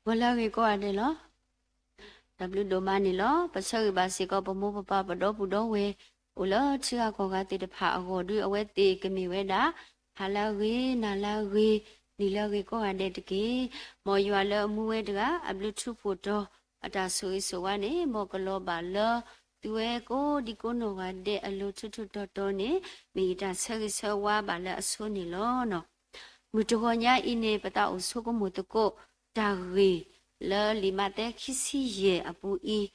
Wala ke ko ade lo. W domani lo. Pasari basi ko pamo papa pado pudo we. Ulo chia ko ga te de pha ago du awe te kemi we da. Hala we nala we nila we ko ade de ke. Mo ywa lo mu we da Bluetooth photo ata so wa ne mo ko lo ba lo. Tuwe ko di ko no ga de alo tutu to ne mi ta sari so wa ba la aso ni lo no. Mutuhonya ini pata usuko mutuko dari le lima te kisi ye apu I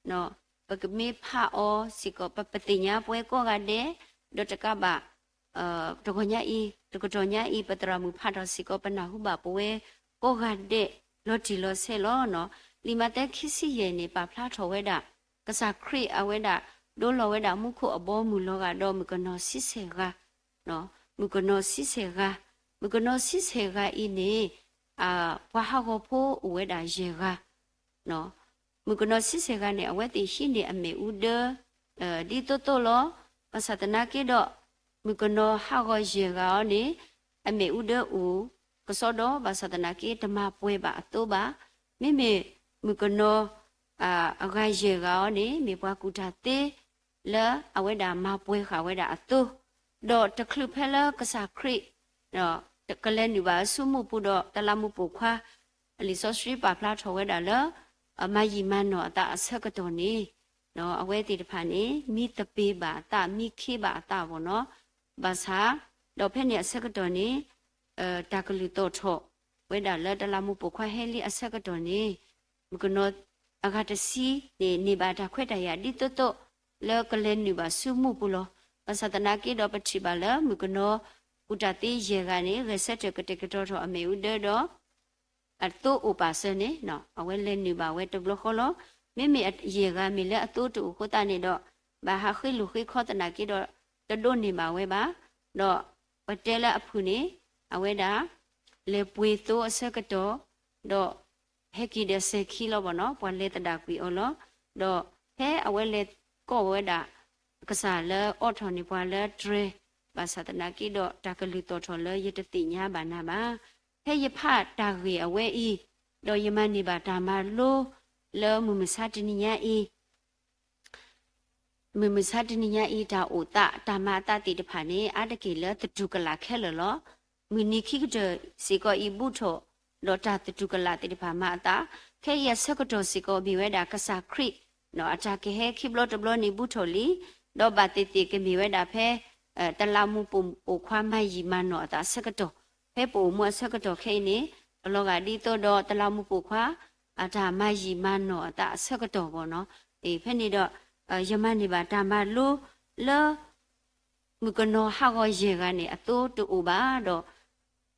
no pagmi pha o siko papatinya pue ko gade do taka ba tokonya I patra mu pha do siko panahu ba pue ko gade lo ti lo se lo no lima te kisi ye ni pa phla tho we da kasa kri aweda do lo we da mu ko abo mu lo ga do mu kono sise ga no mu kono sise ga Mukono sisega ini wahago po uweda jega no mukono sisega ne aweti hini ame ude di totolo pasatana kido mukono hago jega ni ame ude u kasodo pasatana ki dama pwe ba atoba mimi mukono aga jega ni mi bwa kutate le aweda ma pwe kha weda ato do taklupela kasa kri noကလည်းနေပါဆုမှုပူတော့တလမှုပူခွာလီဆော့စထရီပါဖလာထော်ဝဲတာလအမယီမန်နော်အတအဆက်ကတော့နေနော်အဝဲတီတဖာနေမိတပေးပါအတမိခေပါအတဘောနော်ဘာသာတော့ဖက်နေအဆက်ကတော့နေတာကလူတော့ထော်ဝဲတာလတလမှုပူခွာဟဲလီအဆက်ကတော့နေမကနောအဂတ်စီနေပါတာခွဲ့တရဒီတော့လကလည်းနေပါဆုမှုပူလောဘာသာတနာကေတော့ပတိပါလမကနောอุตติเยกานี่เรเซตกะเตกะตออเมอุเดดออะตุอุปาสเนเนาะอเวเลนิบาเวตบลขอลมิมิเยกามิเลอะตุตุโคตานี่ดอบาหะခိลุခိခောตนากิดอตะโดนี่บาเวบาดอปะเตละอภุนี่อเวดาเลပွေโตอะเซกะตอดอเฮกิเดเซခိลอบเนาะปวนเลตดากุยอลดอเฮอเวเลก็เวดากะสาเลออทอนี่ปวนเลเทรပါသနာကိတော့တကလူတော်ထော်လရတတိညာဘာနာပါဟဲ့ရဖတာရီအဝဲဤတော့ယမနိဘာတာမလိုလောမမစတနိညာဤမမစတနိညာဤတာဥတတာမတတိတဖာနေအတကေလတတုကလာခဲလောမီနိခိကတစေကောဤဘုထောလောတာတတုကလာတိတဖာမတာခဲရဆကတော်စေကောဘီဝဲတာကဆာခရိနော်အတာကေဟဲခိဘလောတဘလောနိဘုထောလီတော့ဘာတိတိကမီဝဲတာဖဲตะลามุปุโอความไม่ยิมันเนาะตาสกะตอเฮปูมัวสกะตอเခဲนี่บลอกะดิโตดอตะลามุปุควาอาตาไม่ยิมันเนาะตาสกะตอบ่เนาะเฟนี่ดอยมันนี่บาตามาลูเลมุกโนฮากอเยกะนี่อโตตุอุบาดอ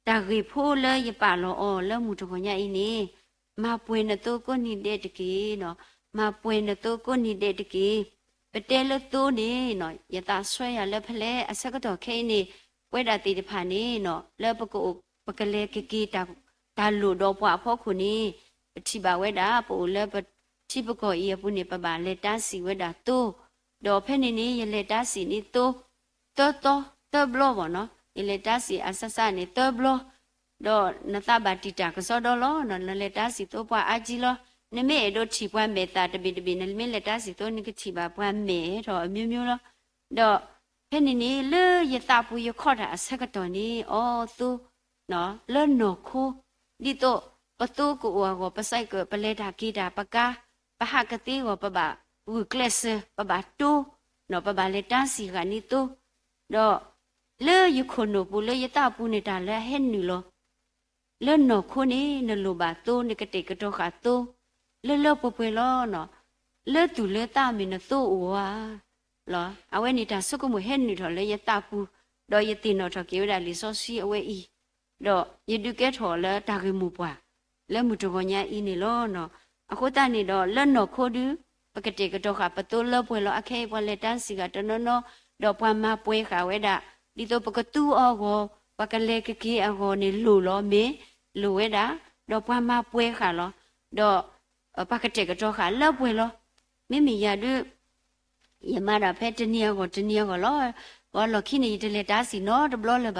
ตากีโพเลยปาลออเลมุตกอญะอีนี่มาป่วยนะโตก็นี่เดตกีเนาะมาป่วยนะโตก็นี่เดตกีปเตลตูนี่เนาะยะตาสวยยะเลเพลอสกตอเခဲนี่เวดาติติภานี่เนาะเลปโกปกเลกกีตาลุดอปวะพอคุนี่ปฏิบาเวดาปูเลปฏิปโกอีปุนี่ปบาเลตาสีเวดาตูดอเพนี่ยะเลตาสีนี่ตูตบลบ่เนาะยะเลตาสีอะสะสะนี่ตบลดอนตบาติตากะซอดอลอเนาะเลตาสีตูปวะอาจิลอနမေတို့ချီပွမ်းမေတာတပိတပိနမေလက်တာစီတော့နိကချီပါပွမ်းမေတော့အမျိုးမျိုးတော့တော့ဖဲနေနေလေယတာပူရခေါ်တာအဆက်ကတော့နေအော်သူနော်လဲနော်ခိုးဒီတော့ပတူကိုဝါကိုပဆိုင်ကပလက်တာဂီတာပကာပဟကတိကိုပပဝကလစ်ပပတူနော်ပပလက်တာစီကနီတူတော့လေယခုနိုပူလေယတာပူနေတာလဲဟဲ့နူလောလဲနော်ခိုးနေနလိုပါတူနိကတိကတော့ခါတူเลปป่วยล้อเนาะเลตุเลตามินะโตอัวเหรอเอาไว้นี่ตาสุกมุเห็นนี่ถอเลยยตาปูดอยตินเนาะถอเกวดาลิซอซีเอาไว้อีดอยดูแกถอเลตาเกมูป่าเลมุตกอญะอีนี่ล้อเนาะอะโคตานี่ดอเลเนาะโคดูปกติก็ตอค่ะปะโตเลป่วยล้ออะเคปเลตันสิกะตะเนาะดอปวามาป่วยค่ะเวดาดิโตปกตูออโกปะกะเลกะกีอโกนี่ลูล้อเมลูเวดาดอปวามาป่วยค่ะล้อดอปากเตกจอขาเลป่วยล้อไม่มียาดูยามาดาเพตเนียก็ล้อว่าล้อขี้นี่ตะเลตาสิเนาะตะบลอเลย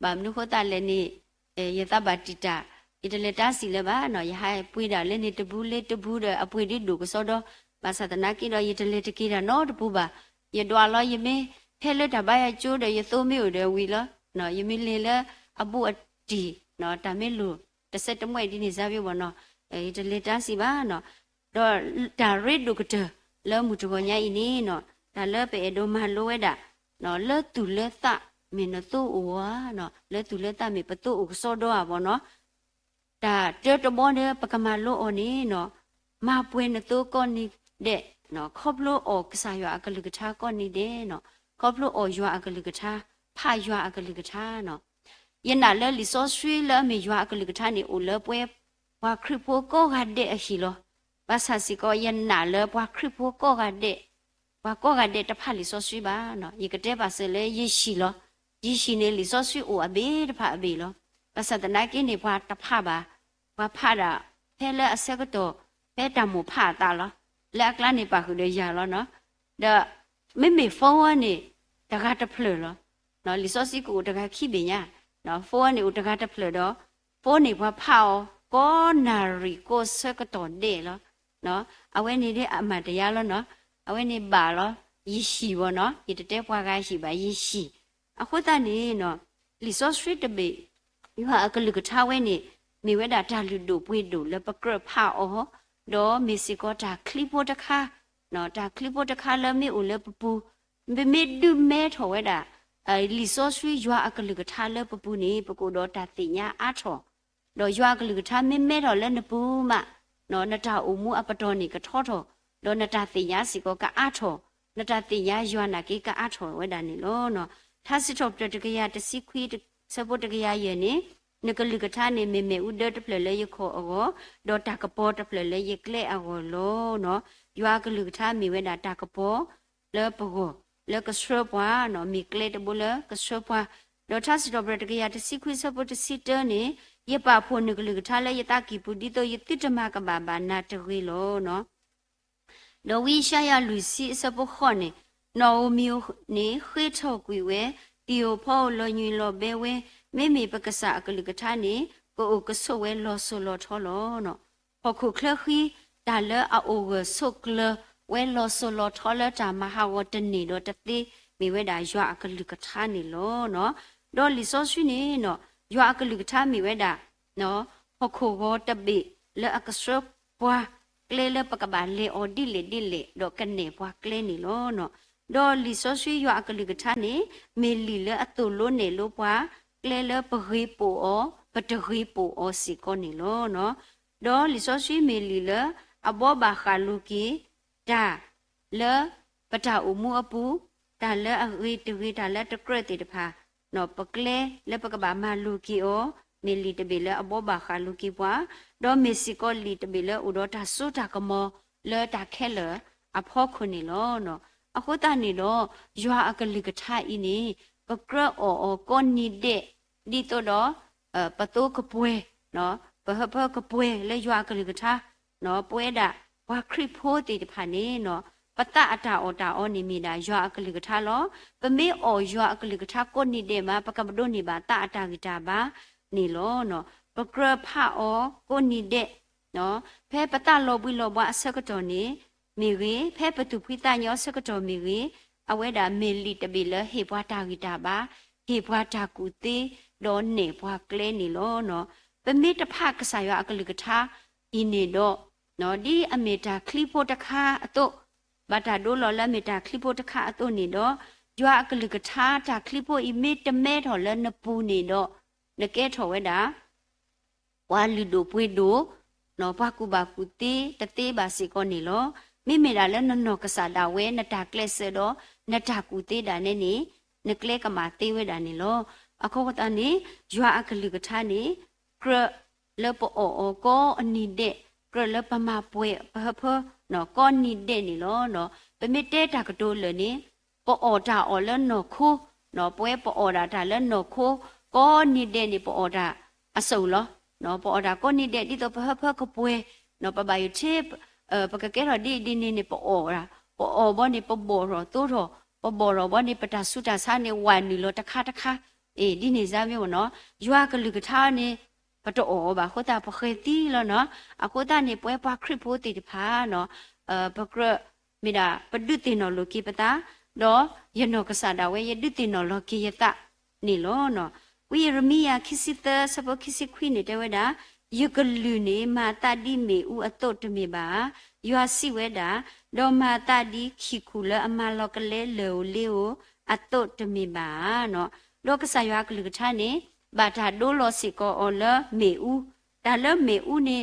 บามนุโคตาเลนี่ยะตะบาติตา Italeta silaba no yahai puida leni tebule tebuda apuidi du kesodo basatana kira italeta kira no tebuba ye dwalo yeme hele tabaya chuda ye thomi ude wila no yeme lele abu ati no tamilu tesetemwe dini zabi wono italeta siba no do da redu kete le mutugonya ini no da le pe edo mahloeda no le tu le ta mino tu uwa no le tu le ta mi petu uksodo abono da to bone pakamalo oni no ma pwen to koni de no khoplo o ksaywa akalikatha koni de no khoplo o ywa akalikatha pha ywa akalikatha no yena le li so swi le me ywa akalikatha ni o le pwe wa khripo ko ga de a hi lo basa si ko yena le pwa khripo ko ga de wa ko ga de ta pha li so swi ba no yikate ba se le yi shi lo yi shi ne li so swi o abe ta pha abe lo pasatana kini pwa ta pha ba wa pha da phele asekato phe ta mu pha ta lo le akla ni pa khu de ya lo no da me phone ni ta ga ta phlo lo no li so si ku ta ga khi be nya no phone ni u ta ga ta phlo do phone ni pwa pha o ko na ri ko sekato de lo no awe ni de ama ta ya lo no awe ni ba lo yi shi bo no yi te pwa ga shi ba yi shi a khu ta ni no li so street de be yu ha akalu ka tha we ni mi we da ta lu do pwe do le pa kra pha o do mi si ko ta clipo ta kha no ta clipo ta kha le mi u le pu me du me tho we da li so street yu ha akalu ka tha le pu ni pu ko do ta ti nya a tho do yu ha akalu ka tha me tho le na pu ma no na ta u mu apato ni ka tho tho do na ta ti nya si ko ka a tho na ta ti nya yu na ke ka a tho we da ni lo no tha si tho pta ka ya ta si khwi support ka ya ye ni nikalu ka tha ni me u de ple le ye kho ago do ta ka po ta ple le ye kle ago lo no ywa ka lu ka tha mi we da ta ka po le po go le ka shro pwa no mi kle de bo le ka shro pwa do tha si tho pta ka ya ta si khwi support si te ni ye pa pho nikalu ka tha le ye ta ki pu di to ye ti ta ma ka ba na ta wi lo no do wi sha ya lu si support kho ni no mi ni khwe tho kwi we Tio po lo nyi lo be we me me pakasa akalikatha ni ko o ka so we lo so lo tho lo no ho khu khle khi da le a o ge so kle we lo so lo tho le ta ma ha wo ta ni do ta ti mi we da ywa akalikatha ni lo no do li so swi ni no ywa akalikatha mi we da no ho khu go ta bi le akasro pwa kle le pakaba le o di le do ka ne pwa kle ni lo no do li so swi ywa akalikatha ni me li le atu lo ne lo pwa kle le paghi po o pataghi po o si ko ni lo no do li so swi me li le abo ba kha lu ki da le pata u mu apu da le aghi twi da le takre ti da pha no pakle le pakaba ma lu ki o me li te be le abo ba kha lu ki pwa do me si ko li te be le u do ta su ta ka mo le ta khe le a pho khu ni lo no a khu ta ni lo ywa akalikatha i ni pakra o ko ni de di to do pa to ka pwe no pa ha ka pwe le ywa akalikatha no pwe da wa khri pho ti de pha ni no pata ata o ta o ni mi da ywa akalikatha lo pa me o ywa akalikatha ko ni de ma pa ka do ni ba ta ata gi ta ba ni lo no pakra pha o ko ni de no phe pata lo bwi lo bwa asa ka to ni mi wi phe patu phi ta nyo sa ka to mi wi a we da me li te bi le he bwa ta gi ta ba he bwa ta ku ti do ne bwa kle ni lo no pe mi ta pha ka sa yo akalikatha i ni do no di a me ta klipo ta kha a to ba ta do lo la me ta klipo ta kha a to ni do yo akalikatha ta klipo i me te me tho le na pu ni do ne ke tho we da wa lu do pwe do no ba ku ti ta te ba si ko ni loမိမိတာလည်းနော်ကစားတာဝဲနတာကလစ်စတော့နတာကူသေးတာနဲ့နေနကလက်ကမာသေးဝဲတာနေလို့အခုကတည်းကရွာအကလူကထားနေကရလပအောကောအနိတဲ့ကရလပမပွဲဖနော်ကောနိတဲ့နေလို့နော်ပမစ်တဲ့တာကတိုးလည်းနေအောတာအော်လည်းနော်ခိုးနော်ပွဲအောတာတာလည်းနော်ခိုးကောနိတဲ့နေအောတာအစုံလို့နော်အောတာကောနိတဲ့ဒီတော့ဖကပွဲနော်ပပယချစ်ปกติเราดีนี่ปอระปอบ่นี่ปบ่รอตู้รอปบ่รอบ่นี่ปตาสุตาซานี่วันนี่โลตะคะดีนี่ซะမျိုးเนาะยัวกะลึกทานี่ ปะตอบ่าโคตาปะเคยตีแล้วเนาะอะโคตานี่ป่วยปาคริโพติตพาเนาะปะกระมิดาปะดุตินอโลกีปะตาดอยนอกษาดาเวยดุตินอโลกียตะนี่โลเนาะวิรมียาคิสิเตสะปะคิสิควินี่เตเวดาယကလူနေမာတာဒီမေဦးအတုတ်တမေပါယွာစီဝဲတာဒေါ်မာတာဒီခိခုလအမလောကလဲလေလေးကိုအတုတ်တမေပါနော်လောကဆာယွာကလူကထာနေဘာသာဒိုလောစီကောအော်လမေဦးဒါလမေဦးနေ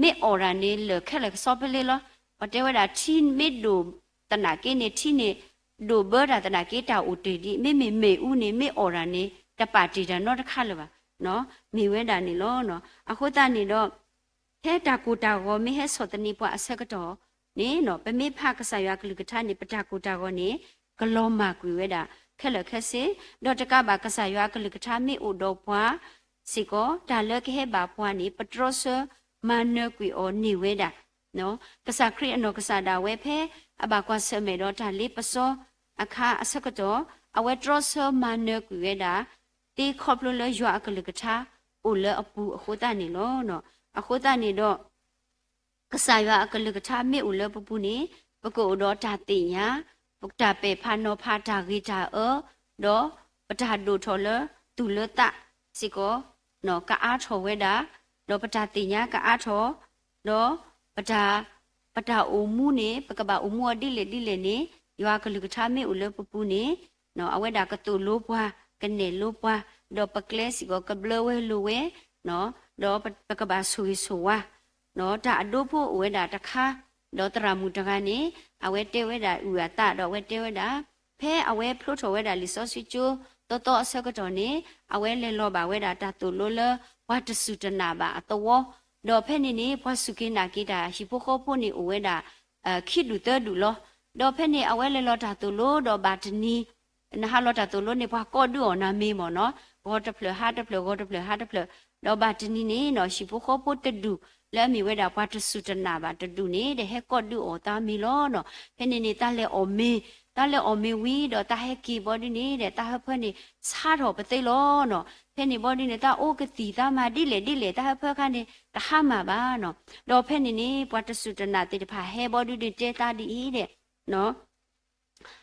မေအော်ရနေလခက်လက်စောပလေးလောပတဲဝဒချင်းမေဒိုတနာကေနေချင်းနေဒိုဘောဒါတနာကေတာဦးတီဒီမေဦးနေမေအော်ရနေတပါတီဒါနော်တခါလပါနော်မိဝဲတာနေလောနော်အခုတနေတော့ဟဲတာကိုတာကိုမိဟဲစောတနေပွားအဆက်ကတော့နေနော်ပမေဖကဆာယကလူကထာနေပတာကိုတာကိုနေဂလောမကွေဝဲတာခက်လခက်စေတော့တကဘာကဆာယကလူကထာမိအိုတော့ပွားစီကိုဒါလကဟဲဘာပွားနေပထရောဆမနကွေအောနေဝဲတာနော်ကဆာခရီအနောကဆာဒါဝဲဖဲအဘကွာဆမေတော့ဒါလေးပစောအခါအဆက်ကတော့အဝဲထရောဆမနကွေဝဲတာตีขอบลุเลยยัวกะลึกะทาอุเลอปูอโคตานี่ลอเนาะอโคตานี่ดอกะสายว่ากะลึกะทาเมอุเลปปูนี่ปะโกดอตาติญาปุกตาเปพานอพาตากีตาดอปะทาดูทอเลตุเลตะสิโกเนาะกะอาทอเวดาดอปะทาติญากะอาทอดอปะทาอุมูนี่ปะกะบาอุมูดิเลนี่ยัวกะลึกะทาเมอุเลปปูนี่เนาะอเวดากะตุโลปวากันเนลูปวาดอปะเคลสิก็กะเบลเวลูเวเนาะดอปะกะบาซุยโซวาเนาะตาอโดโพอเวดาตะคาดอตรามุตะกานี่อเวเตเวดาอุยาตะดอเวเตเวดาเพอเวพลุโทเวดาลิซอสิจูตอตออเซกะตอนี่อเวเลโลบาเวดาตาตุโลเลวาตสุตนาบาอตวดอเพนี่พอสุกินากิดาฮิโพโคโพนี่อเวดาคิดดูเตดูโลดอเพนี่อเวเลโลตาตุโลดอบาตนีนะฮะเราตัดตัวรถเนี่ยพอก็ดูออกนะมีหมอเนาะก็จะเพลฮาจะเพลก็จะเพลฮาจะเพลเราบาดนี้นี่เนาะชิบุเขาพูดจะดูแล้วมีเวลาพอจะสุดหนาบาดจะดูนี่เดี๋ยวให้ก็ดูออกตามีล้อเนาะเพนนี่ตาเลอมีวีเดี๋ยวตาให้กีบอดี้นี่เดี๋ยวตาให้เพื่อนนี่ชาถอไปเตล้อเนาะเพนนี่บอดี้เนี่ยตาโอ้กตีตามาดิเลตาให้เพื่อนกันนี่ตาห้ามมาบ้าเนาะเราเพนนี่พอจะสุดหนาติดพาให้บอดี้เจตาดีเด้เนาะ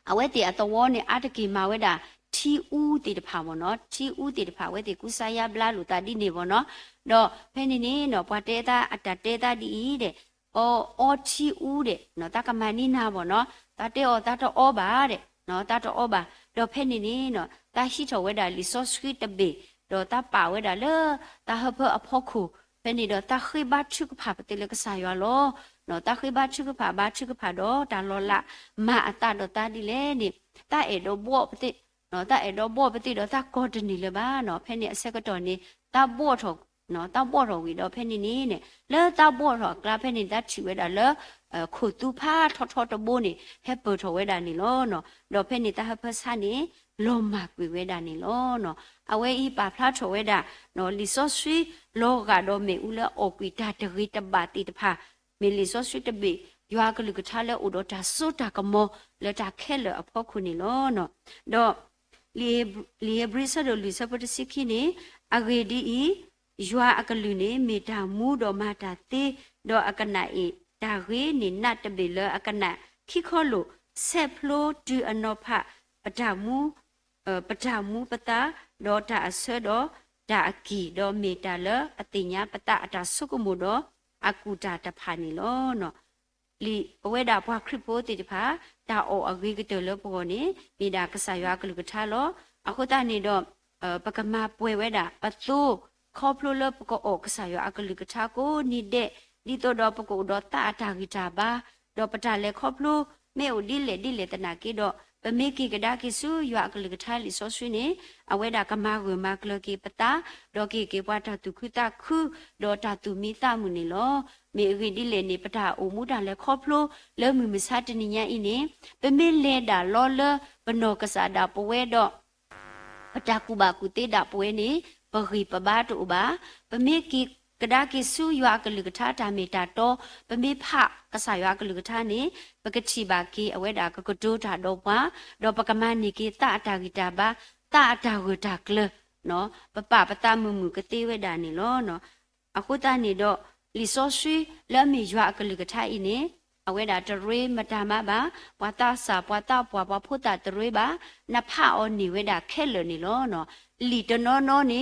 အဝဲတီအတော်ဝနေအတကီမာဝဲတာထီဦးတီတဖာဘောနော်ထီဦးတီတဖာဝဲတီကုဆာယဘလာလူတာဒီနေဘောနော်တော့ဖဲနေနေနော်ပွားတဲတာအတတဲတာဒီတဲ့အော်ထီဦးတဲ့နော်တကမနီနာဘောနော်တတဲအော်တတော်အောပါတဲ့နော်တတော်အောပါတော့ဖဲနေနေနော်တရှိချောဝဲတာလီဆော့စခွီတဘေတော့တပါဝဲတာလေတဟဖအဖို့ခုဖဲနေတော့တခိဘတ်ချုကဖာပတေလကဆာယလောနော်တခိဘတ်ချုကဖာတော့တလောလာမာအတတော့တဒီလေနိတအေတော့ဘောပတိနော်တအေတော့ဘောပတိတော့တကောတနီလေပါနော်ဖဲနေအဆက်ကတော့နေတဘောတော့နော်တဘောတော့ဝီတော့ဖဲနေနေနဲ့လဲတဘောတော့ကလာဖဲနေတချီဝဲတာလဲခုတူဖာထောတဘိုးနေဟက်ပေါ်ထောဝဲတာနေလောနော်တော့ဖဲနေတဟဖဆာနေလောမကွေဝဲတာနေလောနော်အဝဲဤပါဖလာထောဝဲတာနော်လီဆော့ဆွီလောကတော့မေဦးလဲအော်ကွီတာတရီတပါတီတဖာမေလီဆော့ဆွီတဘေယွာကလူကထားလဲဥတော့တာဆိုတာကမောလက်တာခဲလအဖို့ခုနေလောနော်တော့လီဘရစ်ဆာဒိုလီဆပ်ပတစီခိနေအဂေဒီယွာအကလူနေမေတာမူတော့မာတာတေတော့အကနာဤဒါရေနေနတ်တဘေလအကနာခိခောလို့ဆက်ဖလိုတူအနောဖပဒမူပတာတော့တာအဆတော့ဒါအကီတော့မေတာလအတိညာပတာအတာဆုကမှုတော့အကူတာတဖာနေလောနော်လီအဝဲတာဘွားခရစ်ပိုတေတဖာဒါအောအဂေကတလဘောနေမိဒါကဆာယွာကလူကထားလောအခုတနေတော့ပကမာပွဲဝဲတာပသူခေါပလိုလပကောကဆာယွာအကလူကထားကိုနေတဲ့ဒီတော့ပကောတော့တာတာဂီတာပါတော့ပတာလေခေါပလိုမဲဦးဒီလေတနာကေတော့ပမေကီကဒါကိဆူယွာကလကထားလီဆောဆွေနေအဝဲဒါကမာဂွေမာကလကေပတာဒေါ်ကေပွားတာတုခုတာခုဒေါ်တာတုမီတာမှုနေလောမေဂီဒီလေနေပတာအိုမူတာလေခေါဖလိုလဲမီမစတနီညာအင်းနေပမေလေဒါလောလဘနောကဆာဒါပဝဲတော့ပတာကူဘာကူတေဒါပဝဲနေပဂီပဘာတူဘာပမေကီကဒါကိဆူယွာကလကထားတာမီတာတော့ပမေဖကဆာယွာကလကထားနေပကတိဘာကီအဝဲဒါကကဒိုတာတော့ပါတော့ပကမနီကီတာတာဂီတာဘာတာတာဝတာကလ နော်ပပပတမှုမှုကတိဝဲတာနေလောနော်အခုတနေတော့လီဆိုဆွေလက်မီရွာကလေးကထိုင်နေအဝဲတာတရွေးမတာမပါပွာတာစာပွာတာပွာပွာဖို့တာတရွေးပါနဖအောနေဝဲတာခဲလနေလောနော်လီတနောနောနေ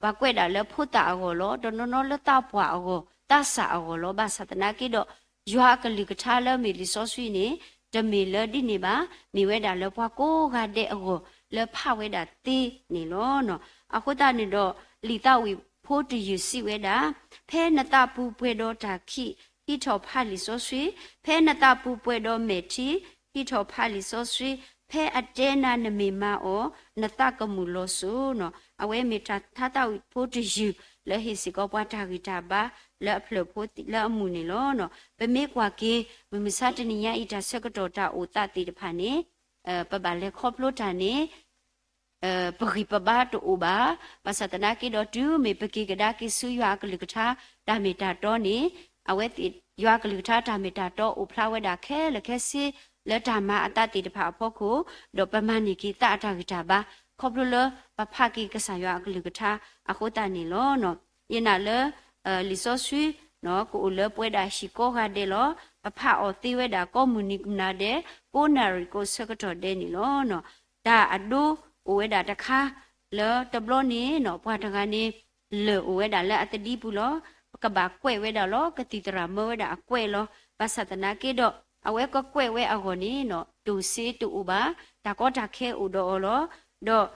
ဘာကွဲတာလဲဖို့တာအောလောတနောနောလတာပွာအောတဆာအောလောဘာသတနာကိတော့ရွာကလေးကထားလက်မီလီဆိုဆွေနေတမီလဒီနေပါမိဝဲတာလဲပွာကိုကတဲ့အောလဲဖဝဲတာတေးနေလောနော်အခုတနေတော့လီတောက်ဝီဖို့တူယူစီဝဲတာဖဲနတပူပွေတော့တာခိဟီထောဖာလီဆိုဆွေဖဲနတပူပွေတော့မေတီဟီထောဖာလီဆိုဆွေဖဲအတဲနာနမေမာအောနတကမူလို့ဆိုနော်အဝဲမီတာထတောက်ဖို့တူယူလဲဟီစီကောပွားတာဂီတာပါလဲအဖလဖို့လဲအမှုနေလို့နော်ဗမေကွာကေမမစတနီယာဣတာဆက်ကတော်တာအိုတတိတဖာနေပပလဲခေါပလို့တာနေပရိပဘာတူဘာပစတနာကိတော့တူမေပကိကဒါကိဆူရွာကလိကထာဒါမီတာတော့နေအဝဲတိရွာကလိကထာဒါမီတာတော့ဥဖလာဝဲတာခဲလခဲစီလက်တာမအတတိတဖာဖို့ကိုတော့ပမနိကိတာအတာဂတာဘာခေါပလို့ပဖကိကဆာရွာကလိကထာအခုတနေလောနော်ယနာလေလီဆိုဆွေနော်ကိုလေပွဲတာရှိကိုဟာတယ်လောပဖအော်တိဝဲတာကောမူနီကနာတဲ့ကိုနာရီကိုစကတော်တဲ့နေလောနော်ဒါအဒူဝဲတာတခါလေတဘလို့နေနော်ဘွားတကနေလေဝဲတာလက်အတတိဘူးလောကဘာကွဲဝဲတာလောကတိတရာမဝဲတာအကွဲလောပါစတနာကေတော့အဝဲကကွဲဝဲအခေါ်နေနော်တူစီတူဘာဒါကောတာခဲဥတော်လောတော့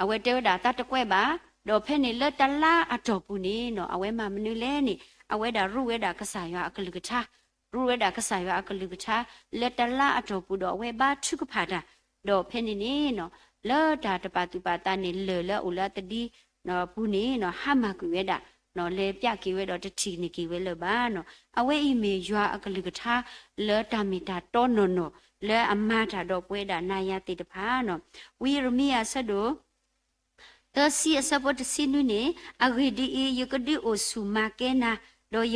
အဝဲတဲတာတတကွဲပါတော့ဖဲနေလက်တလားအတော်ပူနေနော်အဝဲမမနူလဲနေအဝဲတာရုဝဲတာကဆာရွာအကလူကချာရုဝဲတာကဆာရွာအကလူကချာလက်တလားအတော်ပူတော့အဝဲဘာထုကဖာတာတော့ဖဲနေနေနော်လောတာတပါတူပါတာနေလေလောဥလာတဒီနော်ဘူးနေနော်ဟာမကူဝဲတာနော်လေပြကေဝဲတော့တချီနေကေဝဲလောပါနော်အဝဲအီမေရွာအကလူကထာလောတာမီတာတောနော်နော်လဲအမတာတော့ပွဲတာနာယတိတဖာနော်ဝီရမီယာဆဒိုတစီအစပေါ်တစီနုနေအဂိဒီယကဒီအိုဆူမာကေနာတော့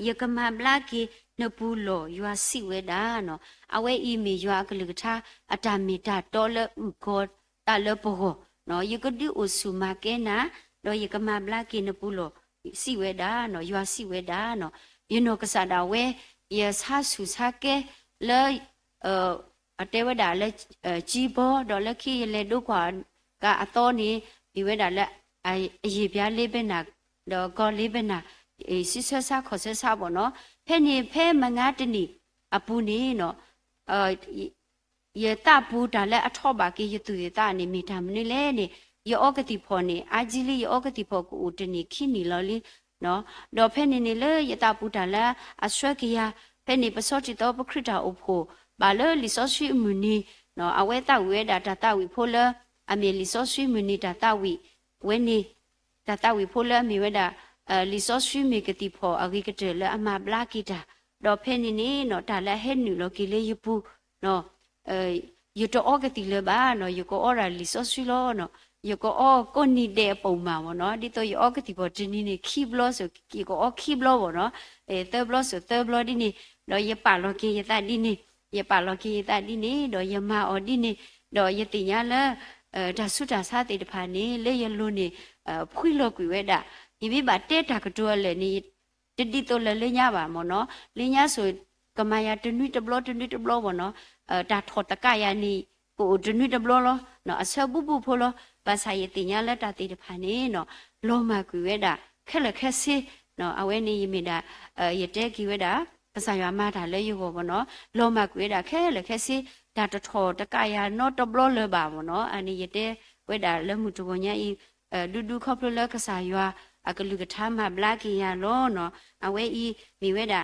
ယကမဘလာကီနပူလောရွာစီဝဲတာနော်အဝဲအီမေရွာကလူကထာအတာမီတာတော်လဥကောတာလပိုနော်ယကဒီအိုဆူမာကေနာတော့ယကမဘလာကီနပူလောစီဝဲတာနော်ရွာစီဝဲတာနော်ယနောကစားတာဝဲယဆာဆူဆာကေလဲအတဲဝဒါလဲကြီးဘောတော့လက်ခိလဲဒုခွာကအတော်နေဒီဝဲတာလက်အရေးပြားလေးပဲနာတော့ကောလေးပဲနာစစ်ဆဆာခေါ်ဆဆာပေါ့နော်ဖဲနေဖဲမငါတနီအပူနေနော်ယေတာပူတာလဲအထောပါကေယတူရတာနေမိတာမနေလဲနေယောဂတိဖောနေအာဂျီလီယောဂတိဖောကိုတနီခိနီလော်လီနော်တော့ဖဲနေနေလေယတာပူတာလဲအဆွဲကရဖဲနေပစောတိတော့ပခရတာအဖို့ဘာလဲလီဆိုရှိမူနီနော်အဝဲတာဝဲတာတာဝီဖိုလအမေလီဆိုရှိမူနီတာဝီဝဲနေတာဝီဖိုလအမေဝဲတာလီဆိုရှိမေကတိဖောအဂိကတဲလဲအမဘလာကီတာတော့ဖဲနေနေနော်တာလဲဟဲနူလောကီလေယပူနော်ယတော့ကတိလဲပါနော်ယကိုအော်ရာလီဆိုရှိလောနော်ယကိုအော်ကိုနီတဲ့ပုံမှာပေါ့နော်ဒီတော့ယောကတိပေါ်ဒီနေခိဘလောဆိုကီကိုအော်ခိဘလောပေါ့နော်သဘလောဆိုသဘလောဒီနေတော့ယပါလောကီယတာဒီနေယပါလောကီယတာဒီနေတော့ယမအော်ဒီနေတော့ယတိညာလဲဒါဆုတာစားတေတဖာနေလေယလွန်းနေဖွိလောကွေဝဲတာဒီမိဘတဲတာကတော့လေနေတတိတော့လေညပါမော်နော်လေညဆိုကမာယာတနွိတဘလောပေါ့နော်ဒါထော်တကယာနီကိုတနွိတဘလောလောနော်အဆဘူဘူဖိုလောဘာသာယတိညာလက်တာတေတဖာနေနော်လောမကွေဝဲတာခက်လက်ခက်စီနော်အဝဲနေယမိတာယတဲကွေဝဲတာပစာရွာမတာလဲယူပေါ့နော်လောမကွေတာခဲလက်ခက်စီဒါတထော်တကယာနော်တဘလောလေပါပေါ့နော်အနိယတဲဝဲတာလက်မှုတဝညာဤဒူခေါပလလကဆာရွာအကလူကထာမဘလာကီယာလောနော်အဝဲဤမိဝဲတာ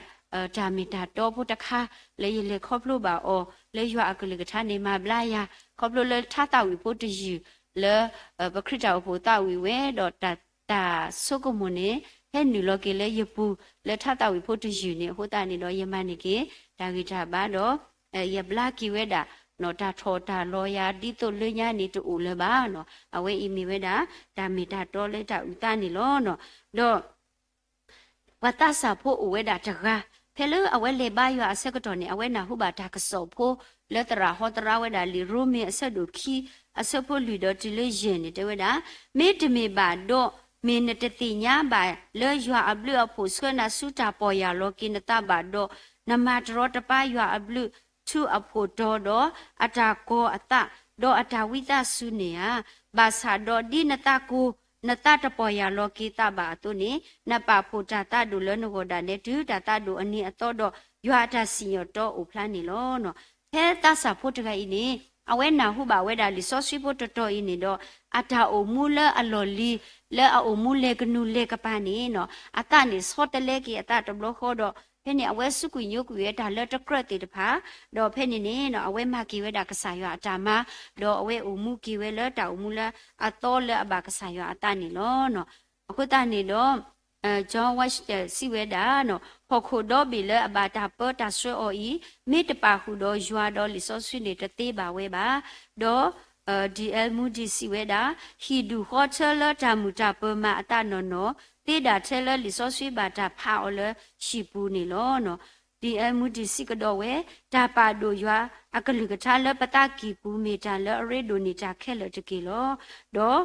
ဒါမီတာတော့ဖို့တခါလေလေခေါပလပါအောလေရွာအကလူကထာနေမဘလာယာခေါပလလထတာဝီဖို့တယူလေပခရတာဖို့တာဝီဝဲတော့တာဆုကမုန်နေဟဲ့နူလောကေလေယပူလေထတာဝီဖို့တယူနေဟိုတာနေတော့ယမနေကေဒါဂီတာပါတော့ယဘလာကီဝဲတာနော်တာထောတာလောယာဒီတုလညာနေတူလေပါနော်အဝဲအီမီဝဲတာဒါမီတာတော်လေတာဥတနေလောနော်တော့ဝတ္တဆာဖို့ဝဲတာတကားဖဲလို့အဝဲလေပါရွာအဆက်ကတော့နေအဝဲနာဟုပါတာကစောဖို့လက်တရာဟောတရာဝဲတာလီရိုမီအဆက်တို့ခီ အစဖို့လူတော့ဒီလိုရင်နေတဲ့ဝဲတာမေတ္တမေပါတော့မင်းတတိညာပါလေရွာအဘလူအဖို့ဆွနာစုတာပေါ်ရလောကိနတပါတော့နမတရောတပါရွာအဘလူသူအဖို့တော့အတာကိုအတတော့အတာဝိသစုနေယဘာသာတော့ဒီနတကိုနတတပေါ်ရလောကိတပါတုနေနပဖို့တာတဒုလနကိုဒါနဲ့ဒုတာတဒုအနိအတော့တော့ရွာတာစီရတော့ဥဖလာနေလောနော်ဟဲတဆာဖို့တကဤနေအဝဲနာဟုပါဝဲတာလီစောစီဖို့တော်ဤနေတော့အတာအိုမူလအလော်လီလဲအိုမူလေကနုလေကပါနေနော်အတနေစောတလေကီအတတဘလခေါ်တော့ဖဲနေအဝဲစုကွညုကွေဒါလက်တကရတေတဖာတော့ဖဲနေနေနော်အဝဲမကီဝဲတာကဆာရအတာမတော့အဝဲအိုမူကီဝဲလဲတာအိုမူလာအတော်လဲအဘကဆာရအတနေလောနော်အခုတနေတော့ဂျွန်ဝက်တဲ့စီဝဲတာနော်ဟော်ခိုတော့ဘီလဲအဘာတာပေါ်တာဆွေအော်ဤမိတပါဟုတော့ရွာတော့လီစောဆွေနေတသေးပါဝဲပါတော့ဒီအယ်မူဒီစီဝဲတာဟီဒူဟောချလာတာမူတာပမအတနော်နော်တေတာထဲလဲလီစောဆွေပါတာဖာအော်လဲရှိပူနေလောနော်ဒီအယ်မူဒီစီကတော့ဝဲဒါပါဒိုရွာအကလူကထားလဲပတာကီပူမီတာလဲအရေဒိုနေတာခဲလဲတကီလောတော့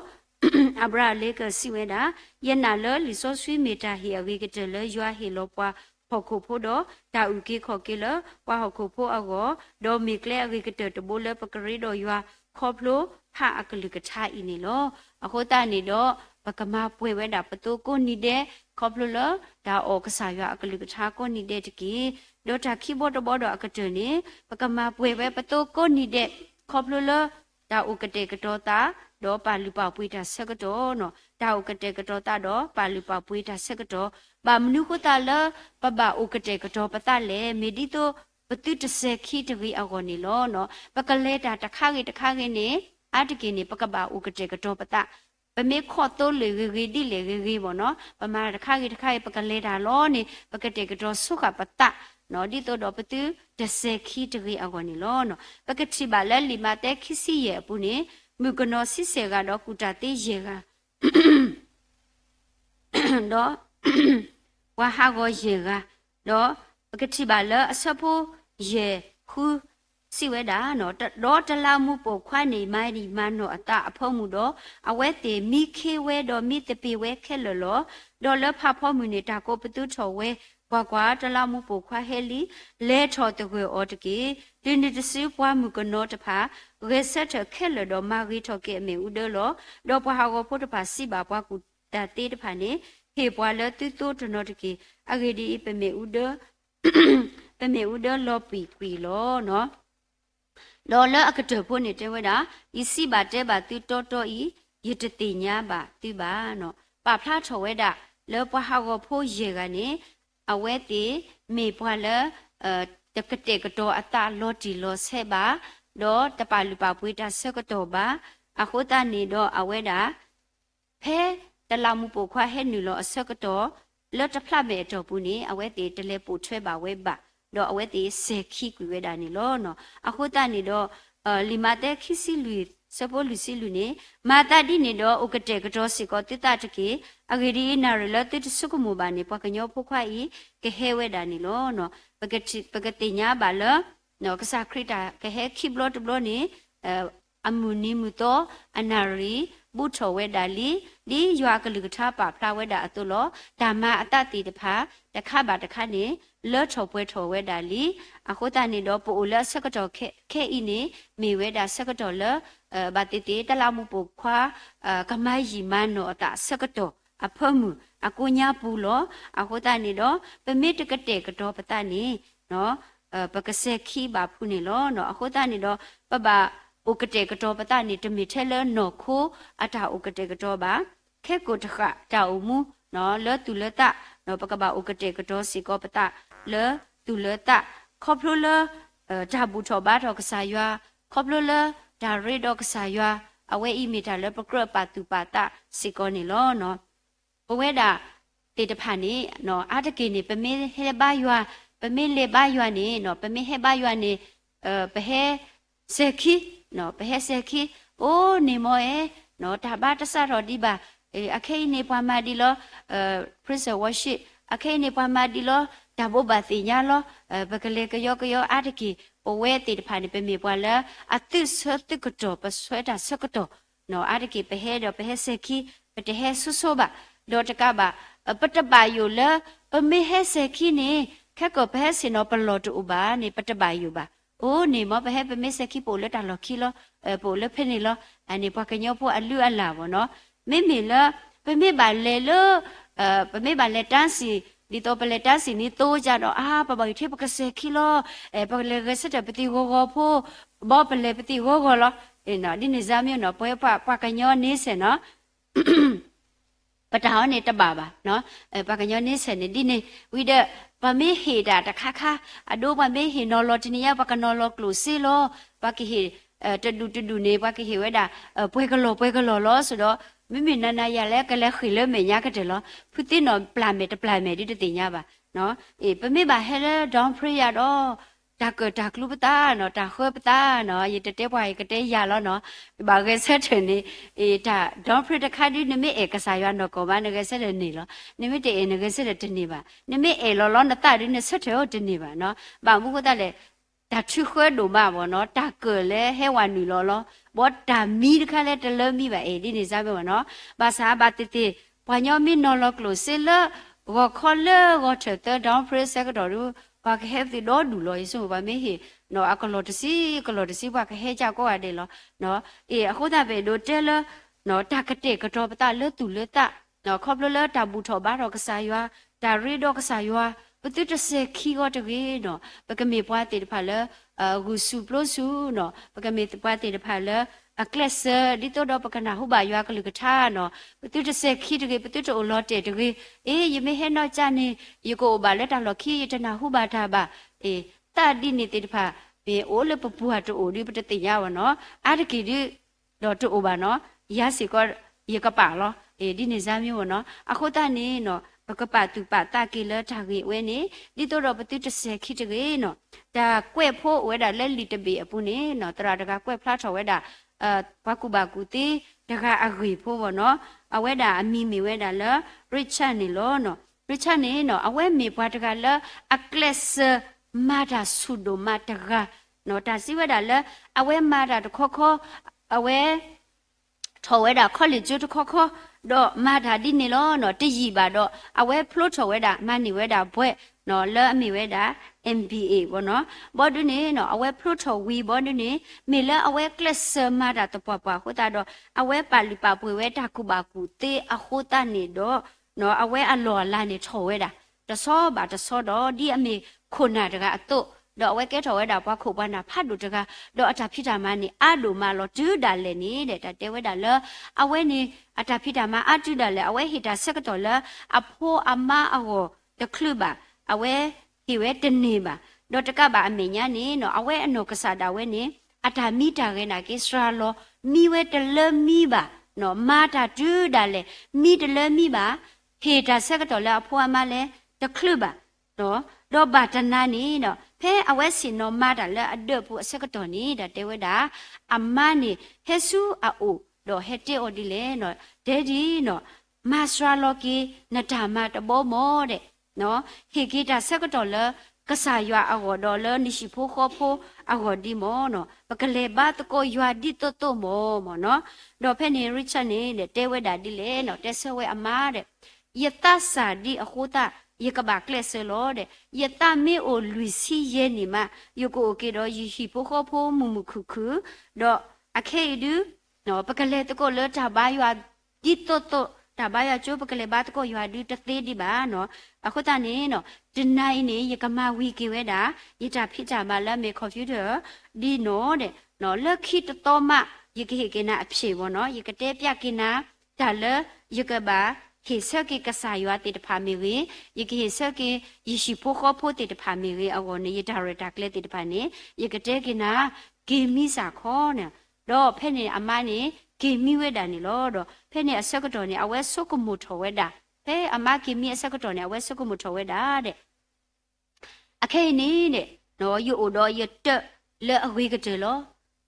အဘရာလေကစီဝဲတာယနာလလီဆိုဆွေမီတာဟီအဝေကတလရွာဟီလောပွားဖောက်ခုဖို့တော့တာဥကေခေါ်ကေလပွားဟခုဖို့အောဒေါ်မီကလေအဝေကတတဘိုလပကရီတော့ရွာခေါ်ဖလိုဖာအကလူကထားအင်းနေလောအခုတနေတော့ပကမာပွေဝဲတာပတူကိုနေတဲ့ခေါ်ဖလိုလဒါအောကစားရွာအကလူကထားကိုနေတဲ့တကီဒေါ်တာခီဘော့တော့ဘောတော့အကတနေပကမာပွေဝဲပတူကိုနေတဲ့ခေါ်ဖလိုလဒါဥကတေကတော့တာတော့ပါလူပါပွေးတာဆက်ကတော့နော်တာဥကတဲ့ကတော့တာတော့ပါလူပါပွေးတာဆက်ကတော့ပါမနုခတာလပပဥကတဲ့ကတော့ပတလေမေဒီတိုပတိတဆေခီတဝီအကောနေလောနော်ပကလေတာတခါကြီးနေအတကိနေပကပါဥကတဲ့ကတော့ပတပမေခေါ်တော့လေဂေဒီလေဂေပေါ့နော်ပမာတခါကြီးပကလေတာလောနေပကတဲ့ကတော့ဆုခပတနော်ဒီတော့ပတိတဆေခီတဝီအကောနေလောနော်ပကတိပါလဲလီမတဲ့ခီစီရဲ့ပူနေမုကနောစစ်စေကတော့ကုတာတေးရေကတော့ဝါဟာကိုရေကတော့ပကတိပါလအစဖို့ရေခုစီဝဲတာနော်တော့တလာမှုပိုခွနေမိုင်းဒီမနောအတအဖုံးမှုတော့အဝဲတေမိခေဝဲတော့မိတပေဝဲခဲလောတော့လဖဖောမှုနေတာကိုပတုထော်ဝဲကွာတလာမှုပိုခွဟဲလီလဲထော်တကွေအော်တကေဒီနေတစီပွားမှုကနောတဖာရေဆက်ထခဲလတော့မာဂီထော်ကေအမေဦးတော့တော့ပွားဟာကိုဖို့တဖာစီပါပွားကူတတေးတဖာနေဟေပွားလတူတူတနောတကေအဂေဒီပမေဦးတော့ပမေဦးတော့လောပီကွီလောနော်လောလအကတဖို့နေတဲ့ဝဲတာဤစီပါတဲပါတူတော်ဤရတတိညာပါတူပါနော်ပါဖလားထော်ဝဲတာလောပွားဟာကိုဖို့ရေကနေအဝဲတီမေပွားလတကတဲ့ကတော့အတလောတီလောဆဲပါတော့တပါလူပါပွေးတာဆက်ကတော့ပါအခုတနေတော့အဝဲတာဖဲတလာမှုပိုခွားဟဲ့နူလောအဆက်ကတော့လောတဖလာမဲ့တော့ဘူးနေအဝဲတီတလဲပို့ထွဲပါဝဲပါတော့အဝဲတီဆေခီကွေဝဲတာနေလောနော်အခုတနေတော့လီမာတဲ့ခီစီလူစပိုလူစီလူနေမာတာဒီနေတော့ဥကတဲ့ကတော့စီကောတိတတကေအဂရီနာရလတိစုကမှုပါနေပကညောဖုခွာဤကဟဲဝဲတာနေလောနော်ပကတိညာပါလနော်ကစားခရတာကဟဲခိဘလော့တဘလောနေအမူနီမူတော့အနာရီဘုထောဝဲတာလီဒီရွာကလူကထားပါဖလာဝဲတာအတုလောဓမ္မအတတိတဖာတခါပါတခါနေလော့ထောပွဲထောဝဲတာလီအခုတနေတော့ပိုလဆက်ကတော့ခဲဤနေမေဝဲတာဆက်ကတော့လဘာတိတေတလာမှုပုခွာကမိုင်းရီမနောအတဆက်ကတော့အဖမှုအကူညာပူလောအခုတနေတော့ပမိတကတဲ့ကတော့ပတနေနော်ပကစက်ခီပါဖူနေလောနော်အခုတနေတော့ပပဥကတဲ့ကတော့ပတနေတမီထဲလနော်ခိုအတာဥကတဲ့ကတော့ပါခဲကိုတခတာအမှုနော်လောတူလတနော်ပကပါဥကတဲ့ကတော့စီကောပတလောတူလတခေါပလိုလဓာဘူးထောပါတော့ကစားရွာခေါပလိုလဒါရေတော့ကစားရွာအဝဲအီမီတာလပကရပါတူပါတာစီကောနေလောနော်ဘဝဲတာတေတဖာနေနော်အာတကေနေပမေဟေဘာရွာပမေလေဘာရွာနေနော်ပမေဟေဘာရွာနေပဟဲဆေခီနော်ပဟဲဆေခီအိုးနေမောနော်ဒါဘာတဆာတော်ဒီပါအခေနေပွားမဒီလောPrince Worship akhai ni pa ma di lo da bo ba si nya lo bakale kyo atiki owe ti de pha ni pe mi pwa la atu so tu ko to pa swe da so ko to no atiki pe he do pe he se ki pe de he so ba do ta ka ba pat ba yu la pa me he se ki ni kha ko pe he sin no pa lo tu ba ni pat ba yu ba o ni mo pe he pe me se ki po le ta lo ki lo po le phe ni lo ani pa ka nyo po alu ala bo no me me la pe me ba le lo pe me ba le tan si di to pele ta si ni to ja do pa ba thi pa ka se ki lo pa le ga se ta pati go go pho bo pele pati go go lo na di ni za myo no pwe pa ka nyo ni se no ปะตาวนี่ตะบาบะเนาะปะกะญอนี่เสนี่ดินี่วิเดปะเมเฮดาตะคะคะอะโดปะเมเฮนอลอตินียะปะกะนอลอกลูซิโลปะกิเฮตะดุนี่ปะกิเฮเวดาป่วยกะลอลอสุดอมิมินานาya le ka le khile me nya ka de lo phuti no pla me di de ti nya ba no pa me ba he le down free ya do ta ka ta klu pata no ta khwe pata no ye te bwa ye ka te ya lo no ba ge set ni ta down free ta kha di ni me e ka sa ya no ko ba ne ge set ni lo ni me te e ne ge set de ni ba ni me e lo na ta di ne set de de ni ba no ba mu ko ta le ta chu khwe do ma bo no ta ke le he wa ni loบ่ตามีดค่ะแลตะเลมีบ่ดินี่ซะบ่เนาะภาษาบาติปะญอมีนอลอกโลซิลก็คอลก็เถตดาวเพรสก็ดอดูว่าก็เฮติดอดูลอยิสุบ่เมเฮเนาะอะกลอตสิว่าก็เฮจาก็อะเดลเนาะอะโคตาเปโดเตลเนาะตากะเตกะตอปตะเลตุเลตะเนาะคอบเลตาบูทอบาดอกษายัวตารีดอกษายัวปตุตะเสคีก็ตะเกเนาะปะกะเมปวาติดพาเลกูสุปโลสุเนาะปะกะเมปวาติดพาเลอะคลาสดิโตดอปะกะนาหุบายัวกะลุกะทาเนาะปตุตะเสคีตะเกปตุตะโอลอเตตะเกยะเมเฮนอจานี่ยโกบาเลตาลอคียะตะนาหุบาทาบาตาดินี่ติดพาเปโอเลปะปูหะตโอดิปตะติญาวะเนาะอะตะกีดิดอตโอบาเนาะยาสิก็ยะกะปาลอดินี่ซามิวเนาะอะโคตานี่เนาะปะกะปะตุปะตะกีเลทาเกเวนี่ดิโตดอปตุตะเสคีตะเกเนาะตากวยโพเวดาเลลิตะเบอปุนี่เนาะตราตะกะกวยพลาทอเวดาปะกุบากุติตะกะอะกรีโพบ่เนาะอะเวดาอะมีเวดาเลริชานี่โลเนาะริชานี่เนาะอะเวมีปะตะกะเลอะคลาสมาดาสุโดมาตะกะเนาะตาสิเวดาเลอะเวมาดาตะขออะเวทอเวดาคอลิจูตะขอดอมาดาดินี่โลเนาะติยีบาดออะเวพลุทอเวดามานี่เวดาบวยเนาะเลอะมีเวดา MBA บ่เนาะบ่ดุนี่เนาะเอาไว้พลุทอวีบ่ดุนี่มีละเอาไว้คลาสมาดาตะปะโคตาดอเอาไว้ปาลิปาป่วยเวดาคุบากุเตอะโคตานี่ดอเนาะเอาไว้อะลอลานี่ทอเวดาตะซอบาตะซอดอดิอเมคนน่ะตะกะอตุดอกไว้แกทอเวดาปะคุบานาพัดดุตะกะดออะตาพิตามานี่อะดูมาลอจูดาเลนี่เดตะเตเวดาเลเอาไว้นี่อะตาพิตามาอะจูดาเลเอาไว้ฮิตาเซกตอเลอะโพอะมาอะโหตะคลุบาเอาไว้ฮิเวตนีบาดอตะกะบาอเมญานี่เนาะเอาไว้อโนกษาดาเวนี่อะตามีตาเรนาเกสราโลมีเวตะเลมีบาเนาะมาตาจูดาเลมีตะเลมีบาเฮตาเซกตอเลอะโพอะมาเลตะคลุบาเนาะดอบาตนานี่เนาะเพ่เอาไว้สิโนมาดาเลอะเดอผู้เซกตอนี่ดาเตเวดาอามานี่เฮซูอะโอดอเฮเตโอดิเลเนาะเดดีเนาะมาสราโลกีนะดามาตะโบโมเดเนาะเฮกีตาเซกตอเลกษายาอโกดอเลนิชิโพขอโพอโกดิโมเนาะปะกะเลบาตะโกยาดิโตโตโมเนาะดอเพ่นี่ริชานี่เดเตเวดาดิเลเนาะเตเซเวอามาเดยะตาสาดิอโคตายะกะบาเคลเซโลเดยะตาเมโอลุยซีเยนี่มาโยโกโอเกดอยิฮิโพขอโพมุมุคุคุดออะเคดูเนาะปะกะเลตะโกเลตาบายาดิโตโตตาบายาจูปะกะเลบาตะโกยาดิตะเตดิบาเนาะอะโคตานี่เนาะดินายนี่ยะกะมาวีเกเวดายะตาพิจามาละเมคอมพิวเตอร์ดีเนาะเดเนาะเลคิตโตมะยะเกเฮเกนะอภิบ่เนาะยะกะเตปะกินะตาเลยะกะบาเฮเซกิกษายาติตะพามีเวยะกิเฮเซกิยิชิโพขอโพติตะพามีเวอโกนี่ยะดาเรตาเคลติตะพานี่ยะกะเตกินะเกมิสาขอเนี่ยดอเพ่นี่อามานี่เกมิเวดานี่ลอดอเพ่นี่อะเซกตอนี่อเวสุกมุทอเวดาเพ่อามาเกมิอะเซกตอนี่อเวสุกมุทอเวดาเดอะเคนี่เนี่ยเนาะยูโอดอยะเตเลอเวกะเตล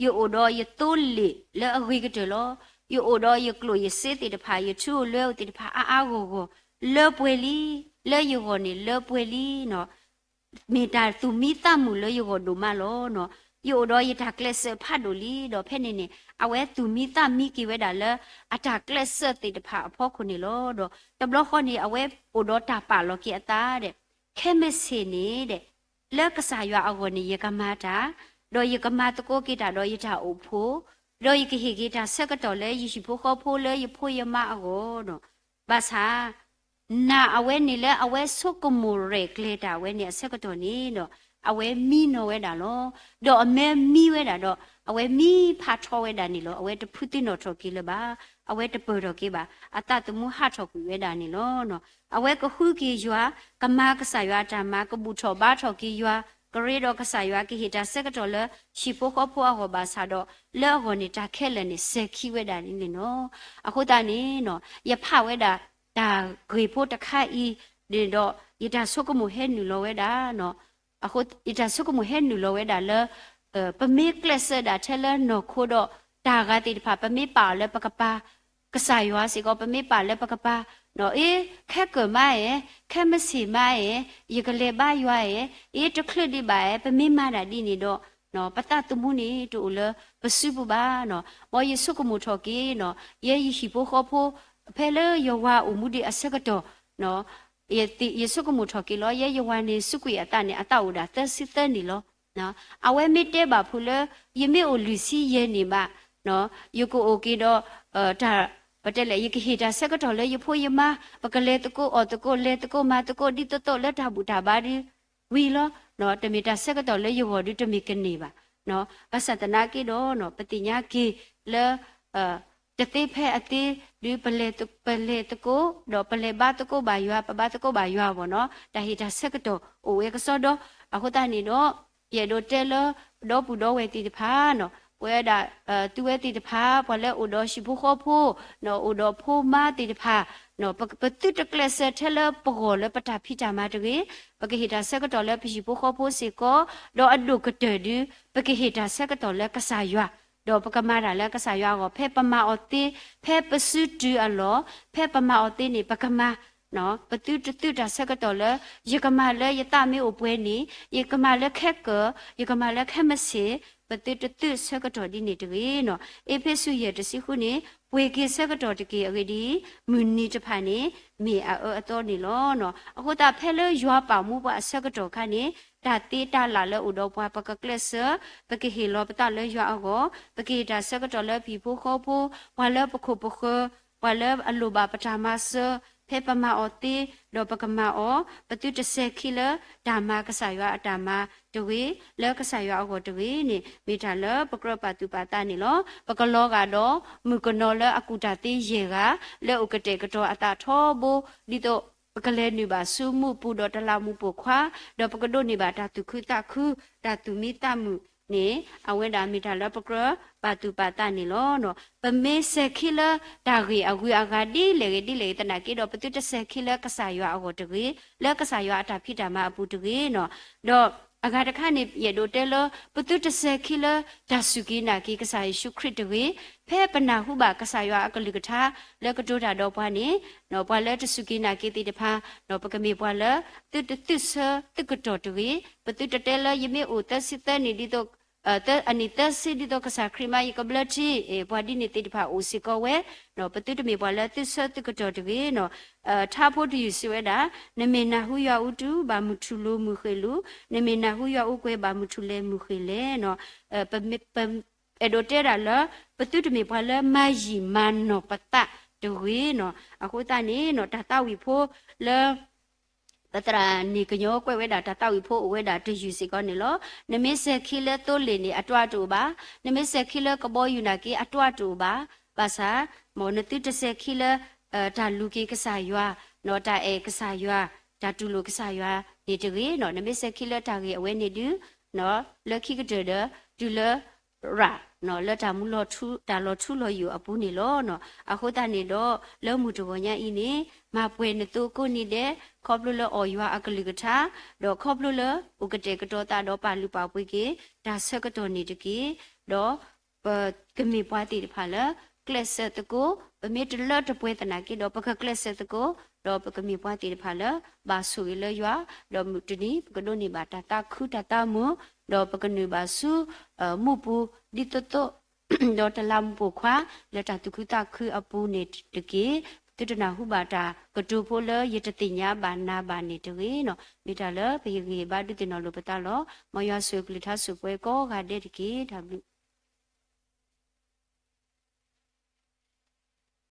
อยูโอดอยะตุลิเลอเวกะเตลอยูโอดอยะกลัวยะเซติตะพายะชูเลอติตะพาอาโกโกเลป่วยลี le yu go ni le pwe li no mi ta tu mi ta mu le yu go do ma lo no yu do yi ta class pha do li do phe ni ni a we tu mi ta mi ki we da le a ta class ti de pha pho khu ni lo do ta blo kho ni a we o do ta pa lo ki ata de khe me se ni de le ka sa ywa a go ni ye ka ma ta do ye ka ma to ko ki ta do yi ta o pho do yi ki hi ki ta se ka to le yi shi pho kho pho le yi pho ye ma a go no ba sa na awe ni le awe sokomo re kleta awe ni asekato ni no awe mi no we da lo do ame mi we da do awe mi pha tho we da ni lo awe de phuti no tho ki le ba awe de po do ki ba ata tu mu ha tho ku we da ni lo no awe ko hu ki ywa kama ka sa ywa ta ma ko bu tho ba tho ki ywaကရေတော့ကစားရွာကိဟိတာစက်ကတော်လရှိဖို့ခေါ်ဖို့ဟောပါစားတော့လောဟောနေတာခဲလည်းနေစက်ခိဝဲတာနေနော်အခုတနေနော်ရဖဝဲတာဒါဂေဖို့တခါဤဒီတော့ဤတာဆုကမှုဟဲနူလောဝဲတာနော်အခုဤတာဆုကမှုဟဲနူလောဝဲတာလပမေကလစဒါထဲလနော်ခိုးတော့ဒါကတိတဖပမေပါလဲပကပါကစားရွာစီကပမေပါလဲပကပါနော်အေးခက်ကမိုင်ခဲမစီမိုင်ရေကလေးပါရွာရဲ့အေးတခလစ်ဒီပါပမေမာတာဒီနေတော့နော်ပတတမှုနေတူလပစုပပါနော်မောယေဆုကမှုထော်ကေနော်ယေရှိဖို့ခေါ်ဖို့ဖဲလေယောဝအမှုဒီအစကတော့နော်ယေဆုကမှုထော်ကေလောယေယောဝနေစုကွေအတနေအတောက်တာသစစ်တဲ့နေလောနော်အဝဲမီတဲပါဖူလေယမေအိုလူစီယေနေပါနော်ယကိုအိုကေတော့ဒါပတက်လေယကဟီတာစကတော့လေယဖို့ယမပကလေတကိုအော်တကိုလေတကိုမတကိုဒီတတော့လက်တာဘူးတာပါဒီဝီလောနော်တမီတာစကတော့လေယဝဒီတမီကနေပါနော်ပသတနာကေတော့နော်ပတိညာကေလေတသိဖဲအတိဒီပလေတကိုတော့ပလေဘာတကိုဘာရွာပဘာတကိုဘာရွာဘောနော်တဟီတာစကတော့အိုဝေကစောတော့အခုတနေတော့ယေတော့တဲလတော့ပူတော့ဝေတီတဖာနော်ဝဲဒါသူဝဲတီတဖာဘလဲဥတော်ရှိဖို့ခေါ်ဖို့နော်ဥတော်ဖို့မတီတဖာနော်ပတိတကလစထဲလပေါ်လပတာဖိတာမတကေပကေဟီတာဆက်ကတော့လဲဖြစ်ဖို့ခေါ်ဖို့စီကောတော့အဒုကတဲ့ဒီပကေဟီတာဆက်ကတော့လဲကစားရွာတော့ပကမာတာလဲကစားရွာကိုဖဲပမာအတိဖဲပစုတူအလောဖဲပမာအတိနေပကမာနော်ပတုတတာဆက်ကတော့လဲယကမာလဲယတမေအပွဲနေယကမာလဲခက်ကယကမာလဲခမစီပတိတဆက်ကတော့ဒီနေတကေနော်အေဖေဆုရတစီခုနေဝေကေဆက်ကတော့တကေအကေဒီမူနီတဖာနေမေအတော်နေလောနော်အခုတာဖဲလဲရွာပါမှုပါဆက်ကတော့ခါနေတာတေတာလာလဲဥတော်ပွားပကကလစပကေဟီလောပတာလဲရွာအောပကေတာဆက်ကတော့လဲပြီဖို့ခေါ်ဖို့ဝါလဲပခုပခဝါလဲအလိုပါပတာမဆဖေပမာအတိလောပကမာအပတုတဆေခိလဓမ္မကဆာယအတမတဝေလောကဆာယအကိုတဝေနေမိထာလပကရပတုပတာနေလောပကလောကတော့မုကနောလအကုတတိရေကလောဥကတေကတော့အတာထောဘူဒီတော့ပကလဲနေပါစုမှုပူတော်တလမှုပုခွာတော့ပကဒိုနေပါဓာတုခုတခုဓာတုမိတမှုနေအဝဲဒါမိထာလပကရပတုပတာနေလောနော်ပမေစခိလဒါဂီအဂွေအဂါဒီလေဒီလေတနာကေတော့ပတုတစခိလကဆာယအကိုတကေလကဆာယအတာဖိတာမအပူတကေနော်တော့အဂါတခနေရဒိုတဲလပတုတစခိလဒါစုကိနာကိကဆာယေရှုခရစ်တကေဖဲပနာဟုပါကဆာယအကလိကထာလကတိုတာတော့ဘွားနေနော်ဘွားလဲတစုကိနာကိတိတဖာနော်ပကမေဘွားလဲတုစတကတော်တကေပတုတတဲလယမေဥတစိတနေဒီတော့အနိတစီဒီတော့ကစားခရီမာယကဘလချီဘွာဒီနေတိတဖာဦးစီကောဝဲနော်ပတိတမေဘွာလဲသစ္စတကတော်တကေနော်ထားဖို့ဒီဆွဲတာနမေနာဟုယဥတုဘာမုထုလိုမူခေလူနမေနာဟုယဥကွဲဘာမုထုလဲမူခေလဲနော်ပဒိုတဲရလာပတိတမေဘွာလဲမာယီမန်နော်ပတတဝေနော်အခုတနေနော်တတဝီဖို့လဲတတရာနေကညောကွဲဝဲတာတတောက်ဖို့ဝဲတာတယူစီကောနေလောနမေစခိလတိုလေနေအတွားတူပါနမေစခိလကဘောယူနာကေအတွားတူပါပါစာမောနတိတစခိလဒါလူကေကဆာယွာနော်တာအေကဆာယွာဒါတူလူကဆာယွာနေတကေနော်နမေစခိလတာကေအဝဲနေတူနော်လခိကတဲ့ဒူလရာနော်လက်တာမူလို့ထူဒါလို့ထူလို့ယူအပူနေလို့နော်အခုတနေတော့လုံးမှုတဝညာဤနေမပွေနေသူကိုနေတဲ့ခေါပလူလအော်ရွာအကလိကထာတော့ခေါပလူလဥကတေကတော်တာတော့ပါလူပါပွေကေဒါဆက်ကတော့နေတကေတော့ကမေပွားတီတဖာလကလစ်ဆက်တကိုပမေတလတ်တပွဲတနာကေတော့ပကကလစ်ဆက်တကို တော့ပကမီပွားတီဖာလဘာဆူလေရွာတော့မူတနီပကဒိုနီဘာတာတာခုတာတာမူတော့ပကနူဘာဆူမူပူဒီတတတော့တလမ်ပူခွာလက်တာတခုတာခုအပူနေတကေတတနာဟုဘာတာကတူဖိုလယတတိညာဘာနာဘာနေတကေနော်မိတာလဘေဂေဘာဒုတင်နော်လိုပတာလောမယဆွေကလိထဆူပွဲကောဂါတဲ့တကေဒါ